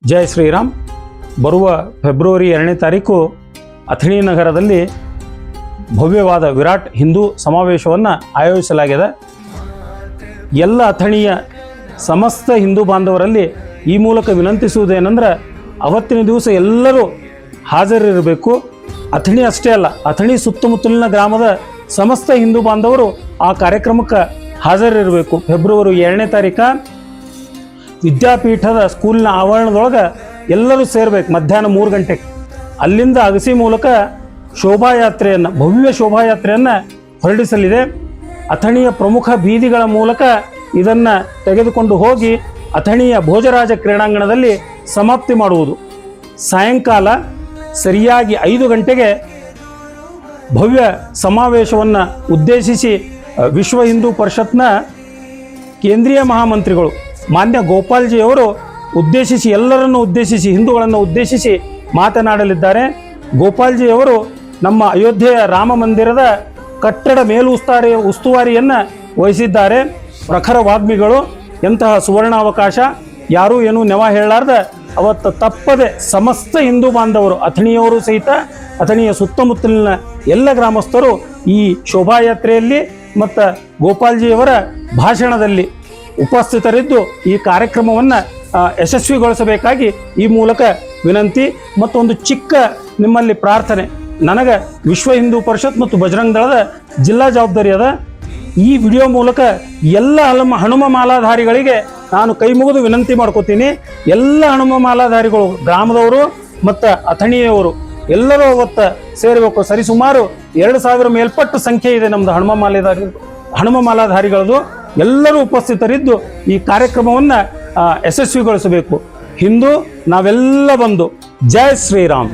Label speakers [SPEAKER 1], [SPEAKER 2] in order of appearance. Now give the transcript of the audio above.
[SPEAKER 1] ಜೈ ಶ್ರೀರಾಮ್. ಬರುವ ಫೆಬ್ರವರಿ 2ನೇ ತಾರೀಕು ಅಥಣಿ ನಗರದಲ್ಲಿ ಭವ್ಯವಾದ ವಿರಾಟ್ ಹಿಂದೂ ಸಮಾವೇಶವನ್ನು ಆಯೋಜಿಸಲಾಗಿದೆ. ಎಲ್ಲ ಅಥಣಿಯ ಸಮಸ್ತ ಹಿಂದೂ ಬಾಂಧವರಲ್ಲಿ ಈ ಮೂಲಕ ವಿನಂತಿಸುವುದೇನೆಂದ್ರೆ, ಅವತ್ತಿನ ದಿವಸ ಎಲ್ಲರೂ ಹಾಜರಿರಬೇಕು. ಅಥಣಿ ಅಷ್ಟೇ ಅಲ್ಲ, ಅಥಣಿ ಸುತ್ತಮುತ್ತಲಿನ ಗ್ರಾಮದ ಸಮಸ್ತ ಹಿಂದೂ ಬಾಂಧವರು ಆ ಕಾರ್ಯಕ್ರಮಕ್ಕೆ ಹಾಜರಿರಬೇಕು. ಫೆಬ್ರವರಿ 2ನೇ ತಾರೀಕು ವಿದ್ಯಾಪೀಠದ ಸ್ಕೂಲಿನ ಆವರಣದೊಳಗೆ ಎಲ್ಲರೂ ಸೇರಬೇಕು. ಮಧ್ಯಾಹ್ನ 3 ಗಂಟೆಗೆ ಅಲ್ಲಿಂದ ಅಗಸಿ ಮೂಲಕ ಶೋಭಾಯಾತ್ರೆಯನ್ನು, ಭವ್ಯ ಶೋಭಾಯಾತ್ರೆಯನ್ನು ಹೊರಡಿಸಲಿದೆ. ಅಥಣಿಯ ಪ್ರಮುಖ ಬೀದಿಗಳ ಮೂಲಕ ಇದನ್ನು ತೆಗೆದುಕೊಂಡು ಹೋಗಿ ಅಥಣಿಯ ಭೋಜರಾಜ ಕ್ರೀಡಾಂಗಣದಲ್ಲಿ ಸಮಾಪ್ತಿ ಮಾಡುವುದು. ಸಾಯಂಕಾಲ ಸರಿಯಾಗಿ 5 ಗಂಟೆಗೆ ಭವ್ಯ ಸಮಾವೇಶವನ್ನು ಉದ್ದೇಶಿಸಿ ವಿಶ್ವ ಹಿಂದೂ ಪರಿಷತ್ನ ಕೇಂದ್ರೀಯ ಮಹಾಮಂತ್ರಿಗಳು ಮಾನ್ಯ ಗೋಪಾಲ್ಜಿಯವರು ಎಲ್ಲರನ್ನು ಉದ್ದೇಶಿಸಿ, ಹಿಂದೂಗಳನ್ನು ಉದ್ದೇಶಿಸಿ ಮಾತನಾಡಲಿದ್ದಾರೆ. ಗೋಪಾಲ್ಜಿಯವರು ನಮ್ಮ ಅಯೋಧ್ಯೆಯ ರಾಮ ಮಂದಿರದ ಕಟ್ಟಡ ಉಸ್ತುವಾರಿಯನ್ನು ವಹಿಸಿದ್ದಾರೆ. ಪ್ರಖರ ವಾಗ್ಮಿಗಳು. ಎಂತಹ ಸುವರ್ಣಾವಕಾಶ, ಯಾರೂ ಏನೂ ನೆವ ಹೇಳಲಾರ್ದ ಅವತ್ತು ತಪ್ಪದೆ ಸಮಸ್ತ ಹಿಂದೂ ಬಾಂಧವರು, ಅಥಣಿಯವರು ಸಹಿತ, ಅಥಣಿಯ ಸುತ್ತಮುತ್ತಲಿನ ಎಲ್ಲ ಗ್ರಾಮಸ್ಥರು ಈ ಶೋಭಾಯಾತ್ರೆಯಲ್ಲಿ ಮತ್ತು ಗೋಪಾಲ್ಜಿಯವರ ಭಾಷಣದಲ್ಲಿ ಉಪಸ್ಥಿತರಿದ್ದು ಈ ಕಾರ್ಯಕ್ರಮವನ್ನು ಯಶಸ್ವಿಗೊಳಿಸಬೇಕಾಗಿ ಈ ಮೂಲಕ ವಿನಂತಿ. ಮತ್ತೊಂದು ಚಿಕ್ಕ ನಿಮ್ಮಲ್ಲಿ ಪ್ರಾರ್ಥನೆ. ನನಗೆ ವಿಶ್ವ ಹಿಂದೂ ಪರಿಷತ್ ಮತ್ತು ಬಜರಂಗ ದಳದ ಜಿಲ್ಲಾ ಜವಾಬ್ದಾರಿ ಅದ. ಈ ವಿಡಿಯೋ ಮೂಲಕ ಎಲ್ಲ ಹನುಮ ಮಾಲಾಧಾರಿಗಳಿಗೆ ನಾನು ಕೈ ಮುಗಿದು ವಿನಂತಿ ಮಾಡ್ಕೋತೀನಿ. ಎಲ್ಲ ಹನುಮ ಮಾಲಾಧಾರಿಗಳು, ಗ್ರಾಮದವರು ಮತ್ತು ಅಥಣಿಯವರು ಎಲ್ಲರೂ ಅವತ್ತು ಸೇರಬೇಕು. ಸರಿಸುಮಾರು 2000 ಮೇಲ್ಪಟ್ಟು ಸಂಖ್ಯೆ ಇದೆ ನಮ್ಮದು ಹನುಮ ಮಾಲಾಧಾರಿಗಳದು. ಎಲ್ಲರೂ ಉಪಸ್ಥಿತರಿದ್ದು ಈ ಕಾರ್ಯಕ್ರಮವನ್ನು ಯಶಸ್ವಿಗೊಳಿಸಬೇಕು. ಹಿಂದೂ ನಾವೆಲ್ಲ ಬಂದು ಜೈ ಶ್ರೀರಾಮ್.